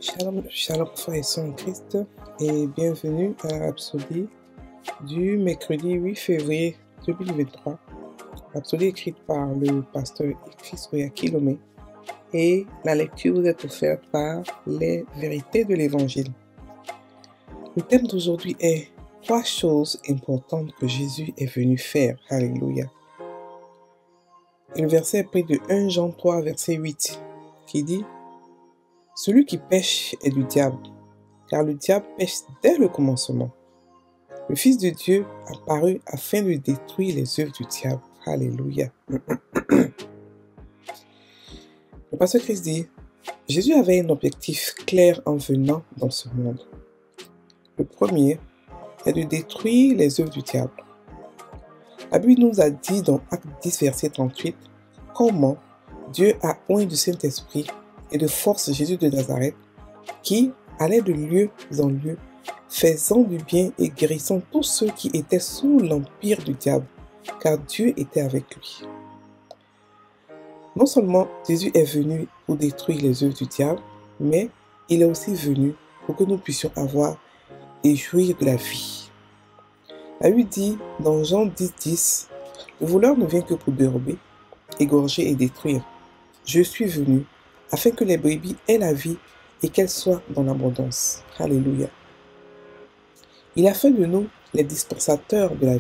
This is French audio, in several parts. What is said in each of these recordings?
Shalom, shalom frères et sœurs en Christ et bienvenue à la Rhapsodie du mercredi 8 février 2023. Rhapsodie écrite par le pasteur Chris Oyakilome et la lecture vous est offerte par les vérités de l'évangile. Le thème d'aujourd'hui est 3 choses importantes que Jésus est venu faire. Alléluia. Et le verset est pris de 1 Jean 3 verset 8 qui dit: celui qui pêche est du diable, car le diable pêche dès le commencement. Le Fils de Dieu apparut afin de détruire les œuvres du diable. Alléluia. Le pasteur Christ dit: Jésus avait un objectif clair en venant dans ce monde. Le premier est de détruire les œuvres du diable. La Bible nous a dit dans Acte 10, verset 38, comment Dieu a oint du Saint-Esprit et de force Jésus de Nazareth, qui allait de lieu en lieu, faisant du bien et guérissant tous ceux qui étaient sous l'empire du diable, car Dieu était avec lui. Non seulement Jésus est venu pour détruire les œuvres du diable, mais il est aussi venu pour que nous puissions avoir et jouir de la vie. La Bible dit dans Jean 10, 10, le voleur ne vient que pour dérober, égorger et détruire. Je suis venu afin que les brebis aient la vie et qu'elles soient dans l'abondance. Alléluia. Il a fait de nous les dispensateurs de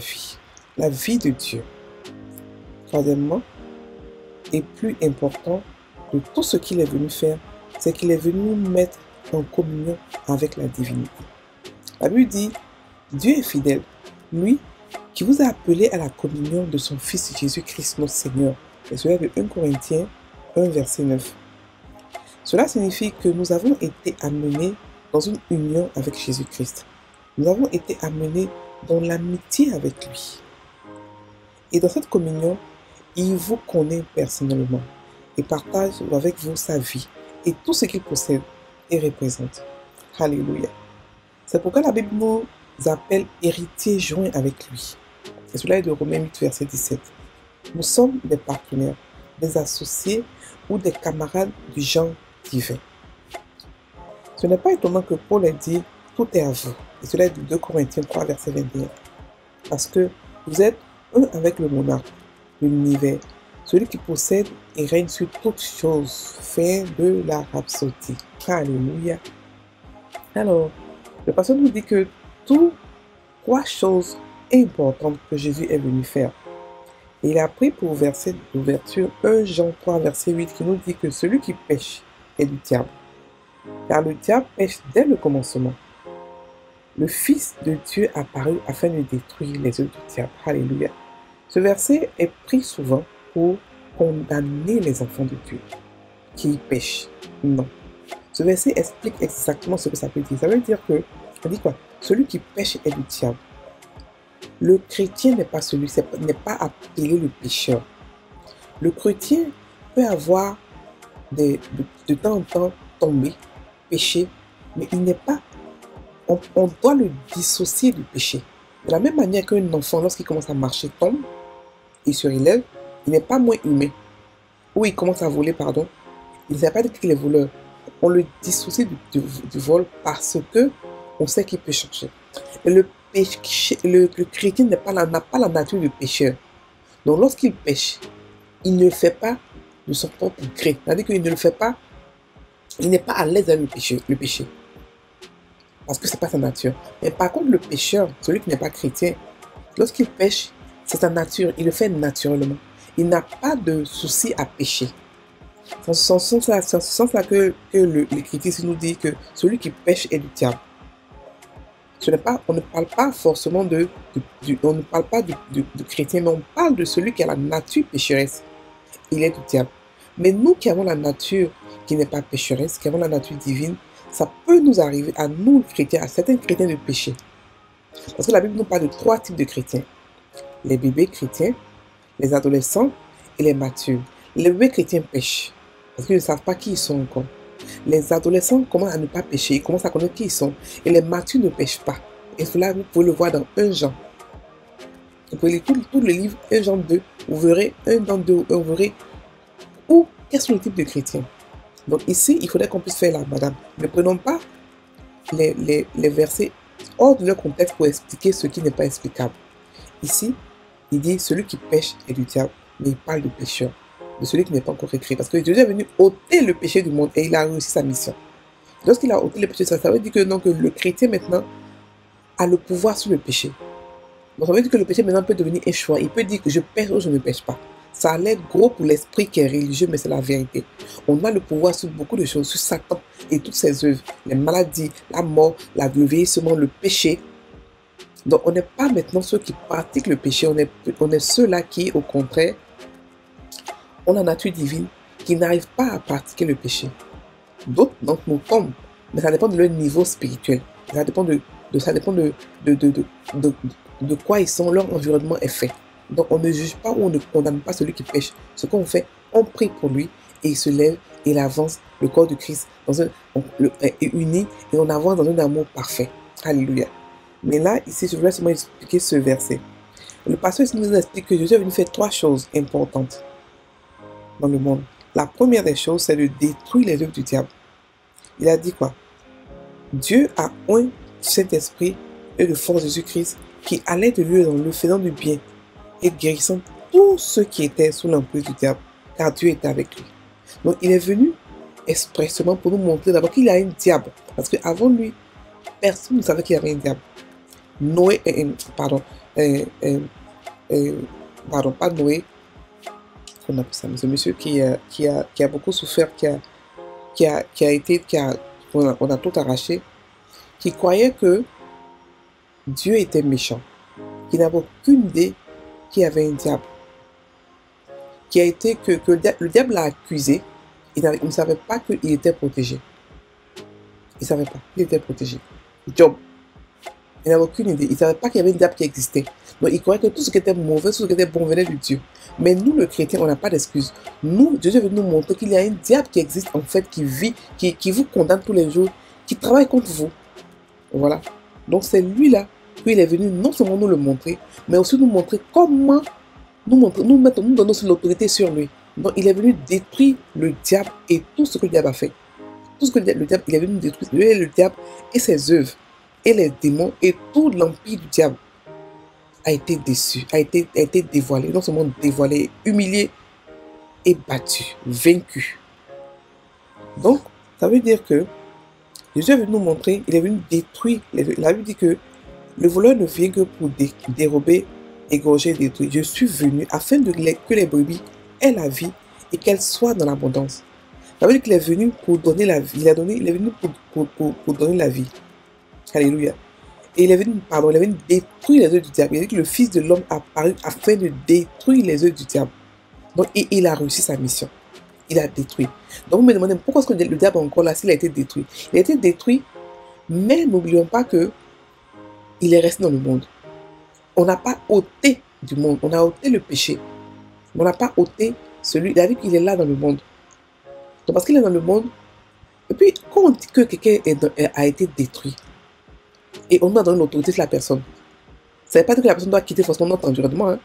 la vie de Dieu. Troisièmement, et plus important de tout ce qu'il est venu faire, c'est qu'il est venu nous mettre en communion avec la divinité. La Bible dit: Dieu est fidèle, lui qui vous a appelé à la communion de son Fils Jésus-Christ notre Seigneur. Et cela de 1 Corinthiens 1 verset 9. Cela signifie que nous avons été amenés dans une union avec Jésus-Christ. Nous avons été amenés dans l'amitié avec lui. Et dans cette communion, il vous connaît personnellement et partage avec vous sa vie et tout ce qu'il possède et représente. Alléluia. C'est pourquoi la Bible nous appelle héritiers joints avec lui. Et cela est de Romains 8 verset 17. Nous sommes des partenaires, des associés ou des camarades du genre divin. Ce n'est pas étonnant que Paul ait dit: tout est à vous. Et cela est de 2 Corinthiens 3 verset 21. Parce que vous êtes un avec le monarque de l'univers, celui qui possède et règne sur toutes choses. Fin de la Rhapsodie. Alléluia. Alors, le pasteur nous dit que 3 choses importantes que Jésus est venu faire. Et il a pris pour verset d'ouverture 1 Jean 3 verset 8 qui nous dit que celui qui pêche est du diable, car le diable pêche dès le commencement. Le Fils de Dieu apparut afin de détruire les œuvres du diable. Alléluia. Ce verset est pris souvent pour condamner les enfants de Dieu qui pêchent. Non. Ce verset explique exactement ce que ça veut dire. Ça veut dire que, on dit quoi? Celui qui pêche est du diable. Le chrétien n'est pas n'est pas appelé le pécheur. Le chrétien peut avoir de temps en temps tomber, pécher, mais il n'est pas, on doit le dissocier du péché. De la même manière qu'un enfant, lorsqu'il commence à marcher, tombe, il se relève, il n'est pas moins humain. Ou il commence à voler, pardon, il ne sait pas dire qu'il est voleur. On le dissocie du vol parce que on sait qu'il peut changer. Mais le chrétien n'a pas la nature de pécheur. Donc lorsqu'il pêche, il ne le fait pas de son propre gré. C'est-à-dire qu'il ne le fait pas, il n'est pas à l'aise avec le péché. Parce que ce n'est pas sa nature. Mais par contre, le pécheur, celui qui n'est pas chrétien, lorsqu'il pêche, c'est sa nature. Il le fait naturellement. Il n'a pas de souci à pécher. C'est en ce sens-là que l'Écriture nous dit que celui qui pêche est du diable. On ne parle pas forcément on ne parle pas du chrétien, mais on parle de celui qui a la nature pécheresse. Il est du diable. Mais nous qui avons la nature qui n'est pas pécheresse, qui avons la nature divine, ça peut nous arriver à nous, chrétiens, à certains chrétiens de pécher. Parce que la Bible nous parle de 3 types de chrétiens. Les bébés chrétiens, les adolescents et les matures. Les bébés chrétiens pêchent parce qu'ils ne savent pas qui ils sont encore. Les adolescents commencent à ne pas pécher, ils commencent à connaître qui ils sont. Et les matures ne pêchent pas. Et cela, vous pouvez le voir dans 1 Jean. Vous pouvez lire tout le livre 1 Jean 2. Vous verrez 1 dans 2, vous verrez quels sont les types de chrétiens. Donc ici, il faudrait qu'on puisse faire la madame. Ne prenons pas les versets hors de leur contexte pour expliquer ce qui n'est pas explicable. Ici, il dit celui qui pêche est du diable, mais il parle de pécheur, de celui qui n'est pas encore écrit. Parce que Dieu est venu ôter le péché du monde et il a réussi sa mission. Lorsqu'il a ôté le péché, ça veut dire que, non, que le chrétien maintenant a le pouvoir sur le péché. Donc ça veut dire que le péché maintenant peut devenir un choix. Il peut dire que je pêche ou je ne pêche pas. Ça a l'air gros pour l'esprit qui est religieux, mais c'est la vérité. On a le pouvoir sur beaucoup de choses, sur Satan et toutes ses œuvres, les maladies, la mort, le vieillissement, le péché. Donc on n'est pas maintenant ceux qui pratiquent le péché, on est ceux-là qui, au contraire, ont la nature divine, qui n'arrivent pas à pratiquer le péché. D'autres d'entre nous tombent, mais ça dépend de leur niveau spirituel. Ça dépend de quoi ils sont, leur environnement est fait. Donc on ne juge pas ou on ne condamne pas celui qui pêche. Ce qu'on fait, on prie pour lui et il se lève et il avance le corps de Christ est uni et on avance dans un amour parfait. Alléluia. Mais là, ici, je voulais seulement expliquer ce verset. Le pasteur ici nous explique que Jésus est venu faire 3 choses importantes dans le monde. La première des choses, c'est de détruire les œuvres du diable. Il a dit quoi? Dieu a oint du Saint-Esprit et de force Jésus-Christ qui allait de lieu dans le faisant du bien et guérissant tous ceux qui étaient sous l'emprise du diable, car Dieu était avec lui. Donc il est venu expressément pour nous montrer d'abord qu'il y a un diable, parce qu'avant lui, personne ne savait qu'il y avait un diable. Noé, pardon, pas Noé, on appelle ça, mais ce monsieur qui a beaucoup souffert, on a tout arraché, qui croyait que Dieu était méchant, qui n'avait aucune idée qu'il y avait un diable, qui a été que le diable l'a accusé, il ne savait pas qu'il était protégé. Il ne savait pas qu'il était protégé. Job, il n'avait aucune idée, il ne savait pas qu'il y avait un diable qui existait. Donc il croyait que tout ce qui était mauvais, tout ce qui était bon venait de Dieu. Mais nous, le chrétien, on n'a pas d'excuse. Nous, Dieu veut nous montrer qu'il y a un diable qui existe en fait, qui vit, qui vous condamne tous les jours, qui travaille contre vous. Voilà. Donc c'est lui-là, qu'il est venu non seulement nous le montrer, mais aussi nous montrer comment nous donner l'autorité sur lui. Donc il est venu détruire le diable et tout ce que le diable a fait. Tout ce que le diable, il est venu détruire le diable et ses œuvres, et les démons, et tout l'empire du diable a été déçu, a été dévoilé, non seulement dévoilé, humilié et battu, vaincu. Donc, ça veut dire que Jésus est venu nous montrer, il est venu détruire. La Bible dit que le voleur ne vient que pour dérober, égorger, détruire. Je suis venu afin que les brebis aient la vie et qu'elles soient dans l'abondance. Ça veut dire qu'il est venu pour donner la vie. Il est venu pour donner la vie. Alléluia. Et il est venu détruire les œuvres du diable. Il a dit que le Fils de l'homme a paru afin de détruire les œuvres du diable. Donc, il a réussi sa mission. Il a détruit. Donc, vous me demandez pourquoi est-ce que le diable est encore là s'il a été détruit. Il a été détruit, mais n'oublions pas que il est resté dans le monde. On n'a pas ôté du monde. On a ôté le péché. On n'a pas ôté celui. Il a dit qu'il est là dans le monde. Donc, parce qu'il est dans le monde. Et puis, quand on dit que quelqu'un a été détruit, et on a donné l'autorité sur la personne, ça ne veut pas dire que la personne doit quitter forcément notre environnement. Hein.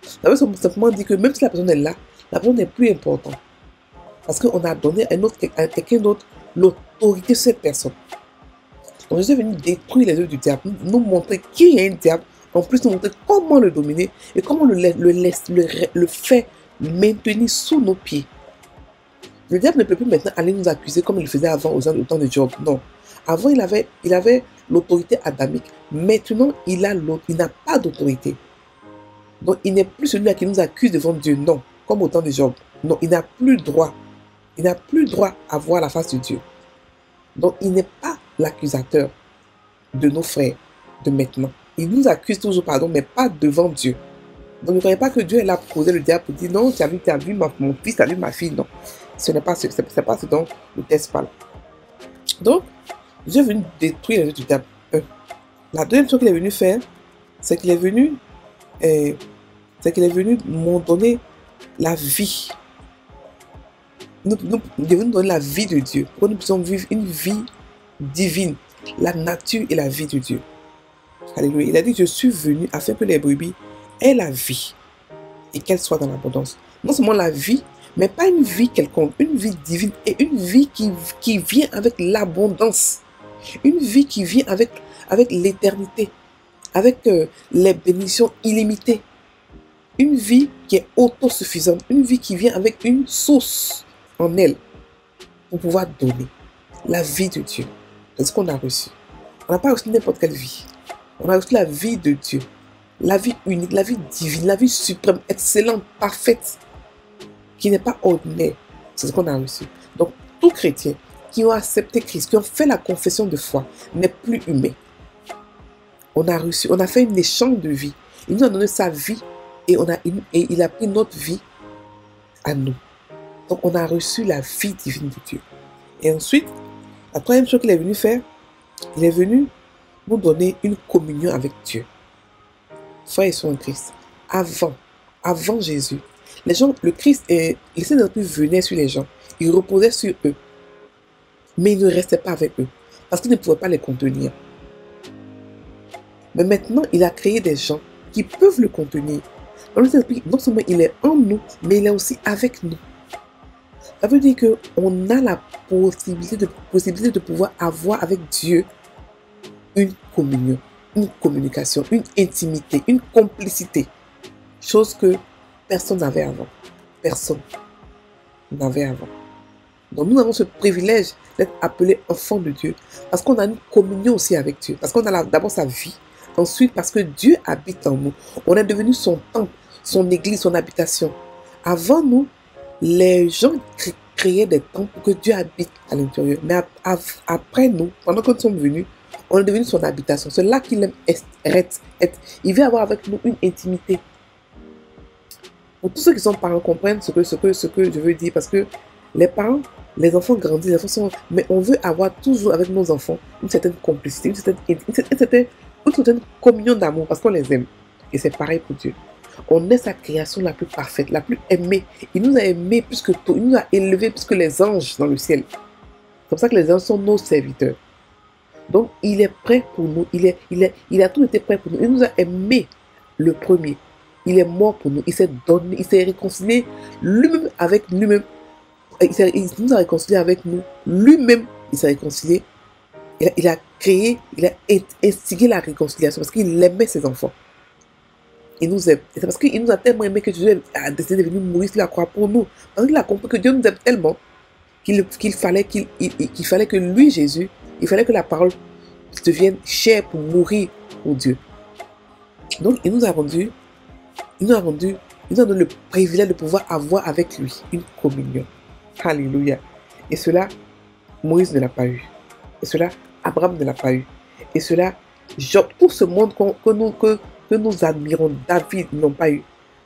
Ça veut simplement dire que même si la personne est là, la personne n'est plus importante. Parce qu'on a donné à quelqu'un d'autre l'autorité sur cette personne. Donc Jésus est venu détruire les œuvres du diable, nous montrer qu'il y a un diable, en plus nous montrer comment le dominer et comment le faire maintenir sous nos pieds. Le diable ne peut plus maintenant aller nous accuser comme il le faisait avant au temps de Job. Non. Avant, il avait l'autorité adamique. Maintenant, il n'a pas d'autorité. Donc, il n'est plus celui qui nous accuse devant Dieu. Non. Comme au temps de Job. Non, il n'a plus droit. Il n'a plus droit à voir la face de Dieu. Donc, il n'est pas l'accusateur de nos frères de maintenant. Il nous accuse toujours, pardon, mais pas devant Dieu. Donc, ne croyez pas que Dieu est là pour poser le diable pour dire non, tu as vu mon fils, tu as vu ma fille. Non. Ce n'est pas ce dont le texte parle. Donc, Dieu est venu détruire les œuvres du diable. La deuxième chose qu'il est venu faire, c'est qu'il est venu nous donner la vie. Il est venu nous donner la vie de Dieu, pour que nous puissions vivre une vie divine, la nature et la vie de Dieu. Alléluia. Il a dit, je suis venu afin que les brebis aient la vie et qu'elles soient dans l'abondance. Non seulement la vie, Mais pas une vie quelconque, une vie divine et une vie qui vient avec l'abondance. Une vie qui vient avec l'éternité, avec les bénédictions illimitées. Une vie qui est autosuffisante, une vie qui vient avec une source en elle pour pouvoir donner la vie de Dieu. C'est ce qu'on a reçu. On n'a pas reçu n'importe quelle vie. On a reçu la vie de Dieu, la vie unique, la vie divine, la vie suprême, excellente, parfaite, qui n'est pas ordinaire. C'est ce qu'on a reçu. Donc, tout chrétien qui ont accepté Christ, qui ont fait la confession de foi, n'est plus humain. On a fait un échange de vie. Il nous a donné sa vie et il a pris notre vie à nous. Donc, on a reçu la vie divine de Dieu. Et ensuite, la troisième chose qu'il est venu faire, il est venu nous donner une communion avec Dieu. Frères et sœurs en Christ, avant Jésus, les gens, le Christ, le Saint-Esprit venait sur les gens, il reposait sur eux, mais il ne restait pas avec eux, parce qu'il ne pouvait pas les contenir. Mais maintenant, il a créé des gens qui peuvent le contenir. Donc, le Saint-Esprit, non seulement il est en nous, mais il est aussi avec nous. Ça veut dire qu'on a la possibilité de pouvoir avoir avec Dieu une communion, une communication, une intimité, une complicité. Chose que personne n'avait avant. Personne n'avait avant. Donc nous avons ce privilège d'être appelés enfants de Dieu parce qu'on a une communion aussi avec Dieu. Parce qu'on a d'abord sa vie. Ensuite, parce que Dieu habite en nous. On est devenu son temple, son église, son habitation. Avant nous, les gens créaient des temples pour que Dieu habite à l'intérieur. Mais après nous, pendant que nous sommes venus, on est devenu son habitation. C'est là qu'il aime être. Il veut avoir avec nous une intimité. Pour tous ceux qui sont parents comprennent ce que je veux dire. Parce que les parents, les enfants grandissent, les enfants sont... Mais on veut avoir toujours avec nos enfants une certaine complicité, une certaine communion d'amour parce qu'on les aime. Et c'est pareil pour Dieu. On est sa création la plus parfaite, la plus aimée. Il nous a aimés plus que tout. Il nous a élevés plus que les anges dans le ciel. C'est pour ça que les anges sont nos serviteurs. Donc, il est prêt pour nous. Il a tout été prêt pour nous. Il nous a aimés le premier. Il est mort pour nous. Il s'est donné, il s'est réconcilié lui-même avec lui-même. Il nous a réconcilié avec nous. Lui-même, il s'est réconcilié. Il a créé, il a instigé la réconciliation parce qu'il aimait ses enfants. Il nous aime. Et c'est parce qu'il nous a tellement aimé que Dieu a décidé de venir mourir sur la croix pour nous. Parce qu'il a compris que Dieu nous aime tellement qu'il fallait que lui, Jésus, il fallait que la parole devienne chair pour mourir pour Dieu. Donc, il nous a donné le privilège de pouvoir avoir avec lui une communion. Alléluia. Et cela, Moïse ne l'a pas eu. Et cela, Abraham ne l'a pas eu. Et cela, tout ce monde que nous admirons, David n'ont pas eu.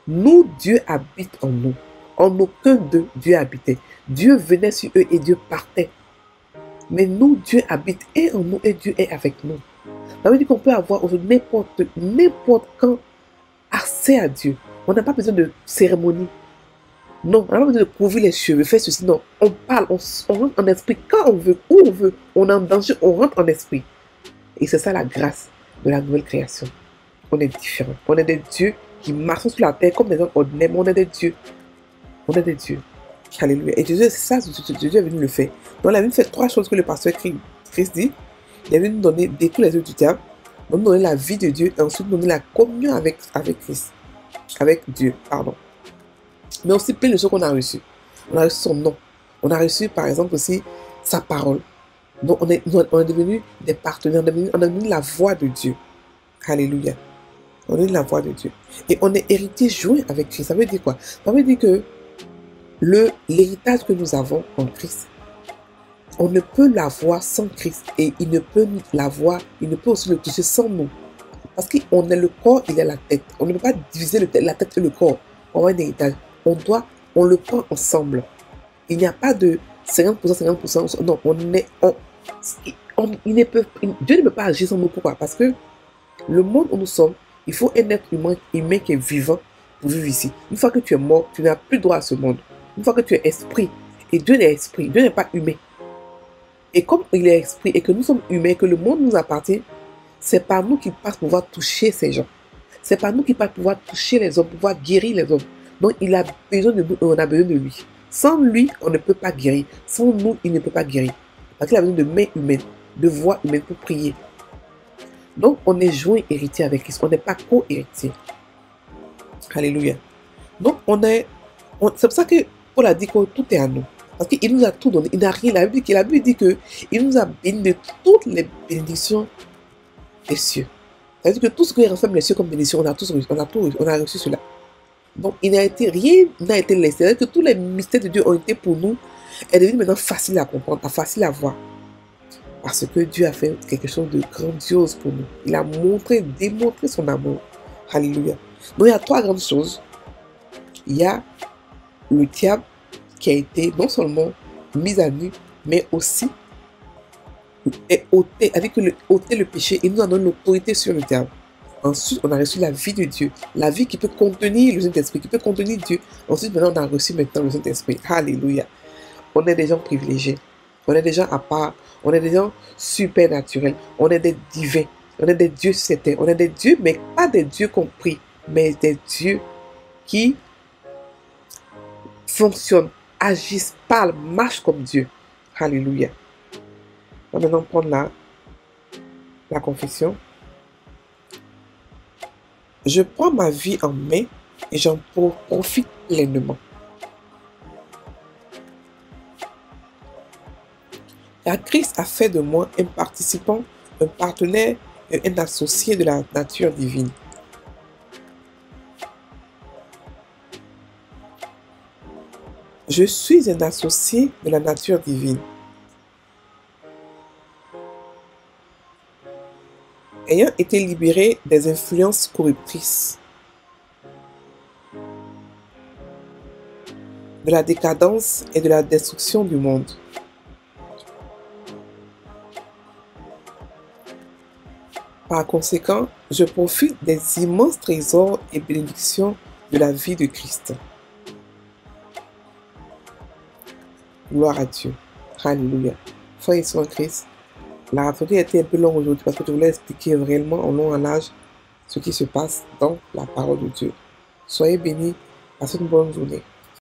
Nous, Dieu habite en nous. En aucun d'eux, Dieu habitait. Dieu venait sur eux et Dieu partait. Mais nous, Dieu habite et en nous et Dieu est avec nous. Ça veut dire qu'on peut avoir n'importe quand accès à Dieu. On n'a pas besoin de cérémonie. Non, on n'a pas besoin de couvrir les cheveux, faire ceci. Non, on parle, on rentre en esprit quand on veut, où on veut. On est en danger, on rentre en esprit. Et c'est ça la grâce de la nouvelle création. On est différents. On est des dieux qui marchent sur la terre comme des gens ordinaires, mais on est des dieux. On est des dieux. Alléluia. Et Jésus, c'est ça, Jésus est venu le faire. Donc, il a venu faire 3 choses que le pasteur Christ dit. Il est venu nous donner détruire les œuvres du diable, nous donner la vie de Dieu, et ensuite nous donner la communion avec Christ. Avec Dieu, pardon. Mais aussi plein de choses qu'on a reçues. On a reçu son nom. On a reçu, par exemple, aussi sa parole. Donc, on est devenus des partenaires. On est devenu la voix de Dieu. Alléluia. On est la voix de Dieu. Et on est héritier joint avec Christ. Ça veut dire quoi? Ça veut dire que l'héritage que nous avons en Christ, on ne peut l'avoir sans Christ. Et il ne peut aussi le toucher sans nous. Parce qu'on est le corps, il est la tête. On ne peut pas diviser la tête et le corps. On a un héritage. On le prend ensemble. Il n'y a pas de 50%, 50%. Non, Dieu ne peut pas agir sans nous. Pourquoi? Parce que le monde où nous sommes, il faut un être humain qui est vivant pour vivre ici. Une fois que tu es mort, tu n'as plus droit à ce monde. Une fois que tu es esprit, et Dieu est esprit, Dieu n'est pas humain. Et comme il est esprit et que nous sommes humains, que le monde nous appartient, c'est par nous qu'il passe pour pouvoir toucher ces gens. C'est par nous qu'il passe pour pouvoir toucher les hommes, pour pouvoir guérir les hommes. Donc il a besoin de nous et on a besoin de lui. Sans lui, on ne peut pas guérir. Sans nous, il ne peut pas guérir. Parce qu'il a besoin de mains humaines, de voix humaines pour prier. Donc, on est joint héritier avec Christ. On n'est pas co-héritier. Alléluia. Donc, c'est pour ça que Paul a dit que tout est à nous. Parce qu'il nous a tout donné. Il n'a rien. La Bible dit qu'il nous a béni de toutes les bénédictions des cieux. C'est-à-dire que tout ce qui ressemble les cieux comme bénédiction, on a reçu cela. Donc, rien n'a été laissé. C'est-à-dire que tous les mystères de Dieu ont été pour nous et devenus maintenant faciles à comprendre, faciles à voir. Parce que Dieu a fait quelque chose de grandiose pour nous. Il a démontré son amour. Alléluia. Donc, il y a 3 grandes choses. Il y a le diable qui a été non seulement mis à nu, mais aussi ôté le péché et nous en donne l'autorité sur le diable. Ensuite, on a reçu la vie de Dieu, la vie qui peut contenir le Saint-Esprit, qui peut contenir Dieu. Ensuite, maintenant, on a reçu le Saint-Esprit. Alléluia. On est des gens privilégiés, on est des gens à part, on est des gens supernaturels, on est des divins, on est des dieux sur cette terre, on est des dieux, mais pas des dieux compris, mais des dieux qui fonctionnent, agissent, parlent, marchent comme Dieu. Alléluia. On va maintenant prendre la confession. Je prends ma vie en main et j'en profite pleinement. Car Christ a fait de moi un participant, un partenaire et un associé de la nature divine. Je suis un associé de la nature divine. Ayant été libéré des influences corruptrices, de la décadence et de la destruction du monde. Par conséquent, je profite des immenses trésors et bénédictions de la vie de Christ. Gloire à Dieu. Alléluia. Frères et sœurs en Christ, la rapidité a été un peu longue aujourd'hui parce que je voulais expliquer réellement en long en large ce qui se passe dans la parole de Dieu. Soyez bénis, passez une bonne journée.